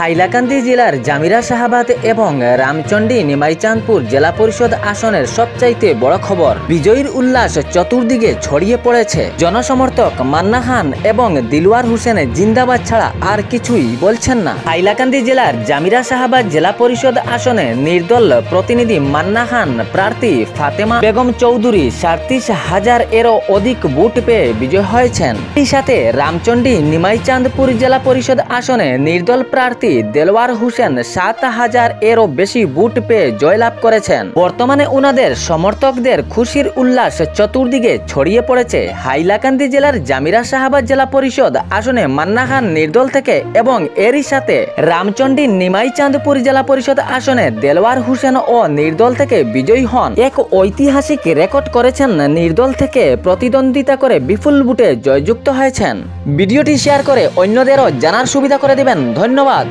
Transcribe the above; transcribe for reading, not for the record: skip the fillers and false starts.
হাইলাকান্দি জেলার জামিরা শাহাবাদ এবং রামচন্ডী নিমাইচাঁদপুর জেলা পরিষদ আসনের সবচাইতে বড় খবর, বিজয়ীর উল্লাস চতুর্দিকে ছড়িয়ে পড়েছে। জনসমর্থক মান্না খান এবং দিলওয়ার হোসেন জিন্দাবাদ ছাড়া আর কিছুই বলছেন না। হাইলাকান্দি জেলার জামিরা শাহাবাদ জেলা পরিষদ আসনে নির্দল প্রতিনিধি মান্না খান প্রার্থী ফাতেমা বেগম চৌধুরী 37,000-এরও অধিক ভোট পেয়ে বিজয় হয়েছেন। এই সাথে রামচন্ডী নিমাইচাঁদপুর জেলা পরিষদ আসনে নির্দল প্রার্থী দেলওয়ার হোসেন 7,000-এরও বেশি ভোট পেয়ে জয়লাভ করেছেন। বর্তমানে উনাদের সমর্থকদের খুশির উল্লাস চতুর্দিকে ছড়িয়ে পড়েছে। হাইলাকান্দি জেলার জামিরা শাহাবাদ জেলা পরিষদ আসনে মান্না খান নির্দল থেকে এবং এরই সাথে রামচন্ডী নিমাইচাঁদপুর জেলা পরিষদ আসনে দেলওয়ার হোসেন ও নির্দল থেকে বিজয়ী হন। এক ঐতিহাসিক রেকর্ড করেছেন। নির্দল থেকে প্রতিদ্বন্দ্বিতা করে বিপুল ভোটে জয়যুক্ত হয়েছেন। ভিডিওটি শেয়ার করে অন্যদেরও জানার সুবিধা করে দিবেন। ধন্যবাদ।